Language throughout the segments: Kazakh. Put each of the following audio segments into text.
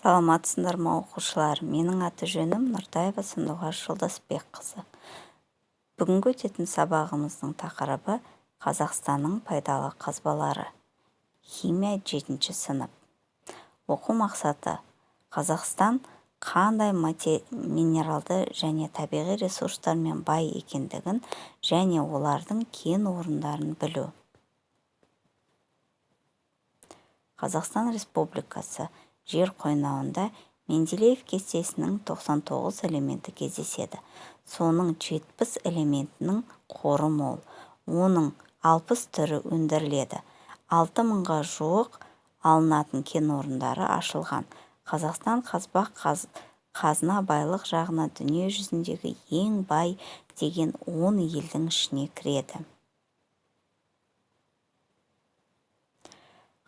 Саламатсыздар ма оқушылар? Менің аты жөнім Нұртаева Сандуғаш Жолдасбекқызы. Бүгінгі өтетін сабағымыздың тақырыбы Қазақстанның пайдалы қазбалары. Химия 7-ші сынып. Оқу мақсаты: Қазақстан қандай минералды және табиғи ресурстармен бай екендігін және олардың кен орындарын білу. Қазақстан Республикасы жер қойнауында Менделеев кестесінің 99 элементі кездеседі. Соның 70 элементінің қоры мол. Оның 60 түрі өндіріледі. 6000-ға жуық алынатын кен орындары ашылған. Қазақстан қазба-қазына байлық жағына дүние жүзіндегі ең бай деген 10 елдің ішіне кіреді.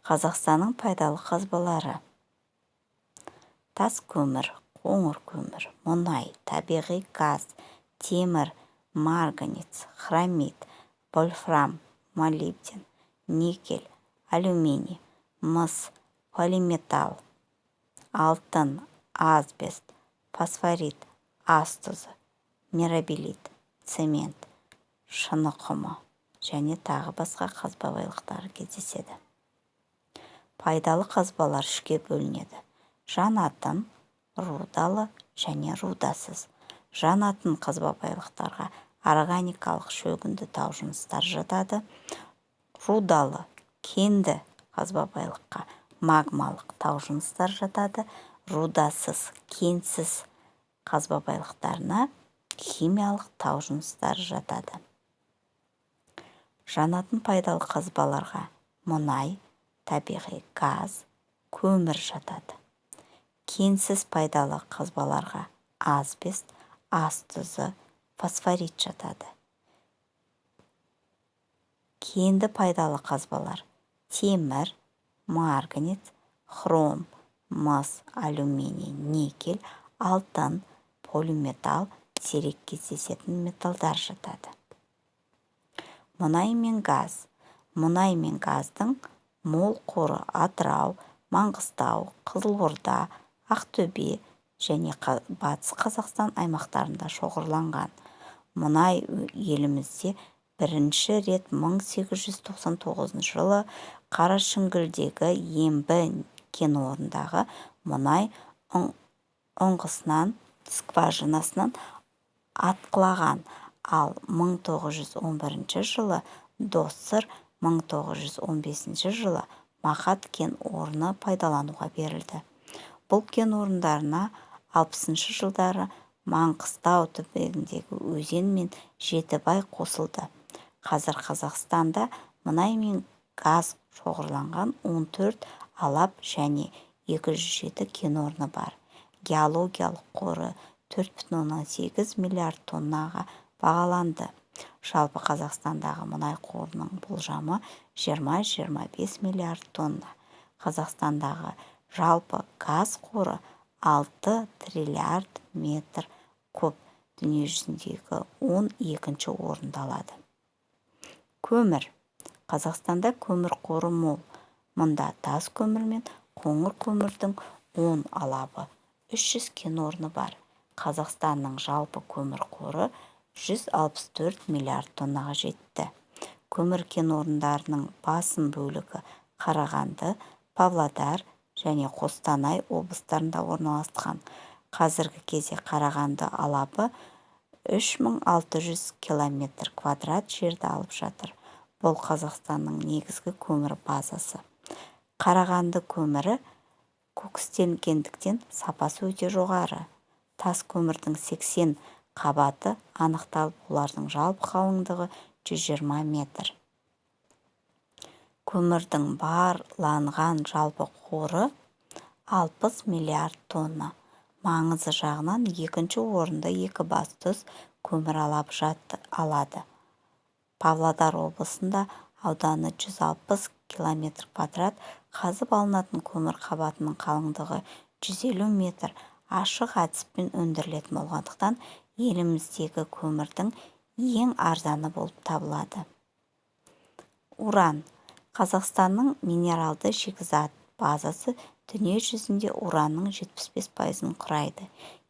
Қазақстанның пайдалы қазбалары: тас көмір, қоңыр көмір, мұнай, табиғи газ, темір, марганец, хромит, вольфрам, молибден, никель, алюминий, мыс, полиметалл, алтын, асбест, фосфорит, ас тұзы, мирабелит, цемент, шыны құмы және тағы басқа қазба байлықтары кездеседі. Пайдалы қазбалар үшке бөлінеді: жанатын, рудалы және рудасыз. Жанатын қазба байлықтарға органикалық шөгінді тау жыныстар жатады. Рудалы, кенді қазба байлыққа магмалық тау жыныстар жатады. Рудасыз, кенсіз қазба байлықтарына химиялық тау жыныстар жатады. Жанатын пайдалы қазбаларға мұнай, табиғи газ, көмір жатады. Кенсіз пайдалы қазбаларға асбест, ас тұзы, фосфорит жатады. Кенді пайдалы қазбалар: темір, марганец, хром, мыс, алюминий, никель, алтын, полиметалл, сирек кездесетін металдар жатады. Мұнай мен газ. Мұнай мен газдың мол қоры Атырау, Маңғыстау, Қызылорда, Ақтөбе және Батыс Қазақстан аймақтарында шоғырланған. Мұнай елімізде бірінші рет 1899 жылы Қарашіңгілдегі Ембі кен орнындағы мұнай ұңғысынан скважинасынан атқылаған, ал 1911 жылы Доссыр, 1915 жылы Мақат кен орны пайдалануға берілді. Бұл кен орындарына 60-шы жылдары Маңғыстау түбегіндегі өзен мен Жетібай қосылды. Қазір Қазақстанда мұнай мен газ шоғырланған 14 алап және 207 кен орны бар. Геологиялық қоры 4,8 миллиард тоннаға бағаланды. Жалпы Қазақстандағы мұнай қорының болжамы 20-25 миллиард тонна. Қазақстандағы жалпы газ қоры 6 триллиард метр куб, дүние жүзіндегі 12-ші орынды алады. Көмір. Қазақстанда көмір қоры мол. Мұнда тас көмір мен қоңыр көмірдің 10 алабы, 300 кен орны бар. Қазақстанның жалпы көмір қоры 164 миллиард тоннаға жетті. Көмір кен орындарының басым бөлігі Қарағанды, Павлодар және Қостанай облыстарында орналасқан. Қазіргі кезде Қарағанды алабы 3600 километр квадрат жерді алып жатыр. Бұл Қазақстанның негізгі көмір базасы. Қарағанды көмірі кокстенгендіктен сапасы өте жоғары. Тас көмірдің 80 қабаты анықталып, олардың жалпы қалыңдығы 120 метр. Көмірдің барланған жалпы қоры 60 миллиард тонна. Маңызы жағынан екінші орында Екібастұз көмір алады. Павлодар облысында ауданы 160 километр квадрат, қазып алынатын көмір қабатының қалыңдығы 150 метр, ашық әдіспен өндірілетін болғандықтан еліміздегі көмірдің ең арзаны болып табылады. Уран. Қазақстанның минералды шикізат базасы дүние жүзінде уранның 75%-ын құрайды.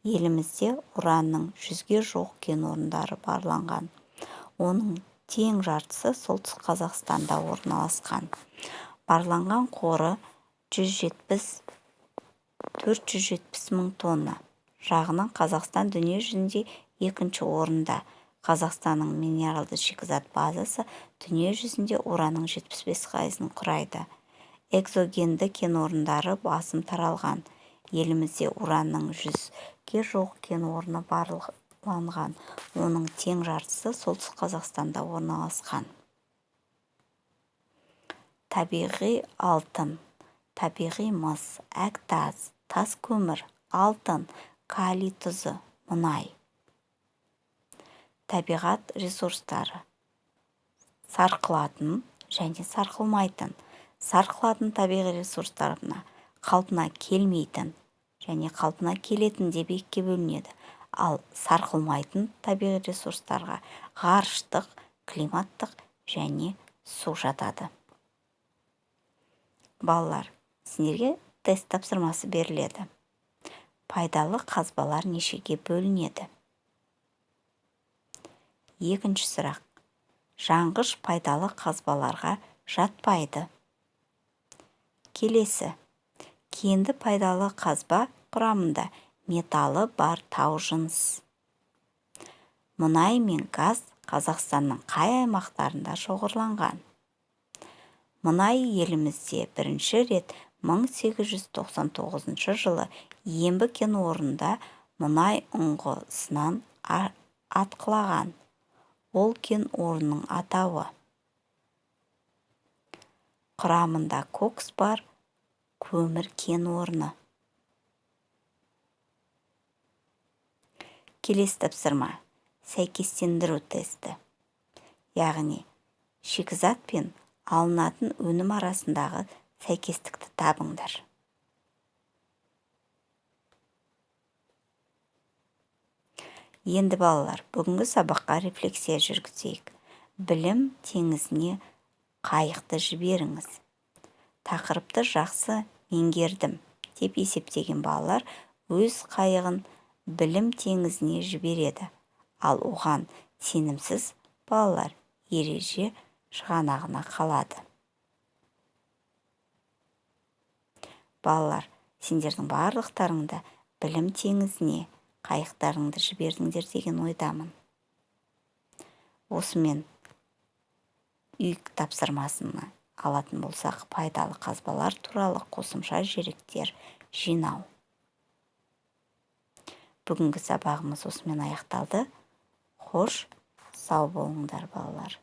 Елімізде уранның 100-ге жуық кен орындары барланған. Оның тең жартысы солтүстік Қазақстанда орналасқан. Барланған қоры 470 мың тонна. Жағынан Қазақстан дүние жүзінде екінші орында. Қазақстанның минералды шикізат базасы дүние жүзінде уранның 75%-ын құрайды. Экзогенді кен орындары басым таралған. Елімізде уранның 100-ге жуық кен орны барланған. Оның тең жартысы солтүстік Қазақстанда орналасқан. Табиғи алтын, табиғи мыс, әктас, тас көмір, алтын, калий тұзы, мұнай. Табиғат ресурстары. Сарқылатын және сарқылмайтын. Сарқылатын табиғи ресурстарына қалпына келмейтін және қалпына келетін деп екіге бөлінеді. Ал сарқылмайтын табиғи ресурстарға ғарыштық, климаттық және су жатады. Балалар, сендерге тест тапсырмасы беріледі. Пайдалы қазбалар нешеге бөлінеді? Екінші сұрақ. Жанғыш пайдалы қазбаларға жатпайды. Келесі. Кенді пайдалы қазба құрамында металы бар тау жыныс. Мұнай мен газ Қазақстанның қай аймақтарында шоғырланған? Мұнай елімізде бірінші рет 1899 жылы Ембі кен орнында мұнай ұңғысынан атқылаған. Ол кен орнының атауы. Құрамында кокс бар көмір кен орны. Келесі тапсырма. Сәйкестендіру тесті. Яғни, шикізат пен алынатын өнім арасындағы сәйкестікті табыңдар. Енді балалар, бүгінгі сабаққа рефлексия жүргізейік. Білім теңізіне қайықты жіберіңіз. Тақырыпты жақсы меңгердім деп есептеген балалар өз қайығын білім теңізіне жібереді. Ал оған сенімсіз балалар ереже шығанағына қалады. Балалар, сендердің барлықтарыңда білім теңізіне қайықтарыңды жібердіңдер деген ойдамын. Осымен үй тапсырмасыны алатын болсақ, пайдалы қазбалар туралы қосымша деректер жинау. Бүгінгі сабағымыз осымен аяқталды. Хош, сау болыңдар балалар.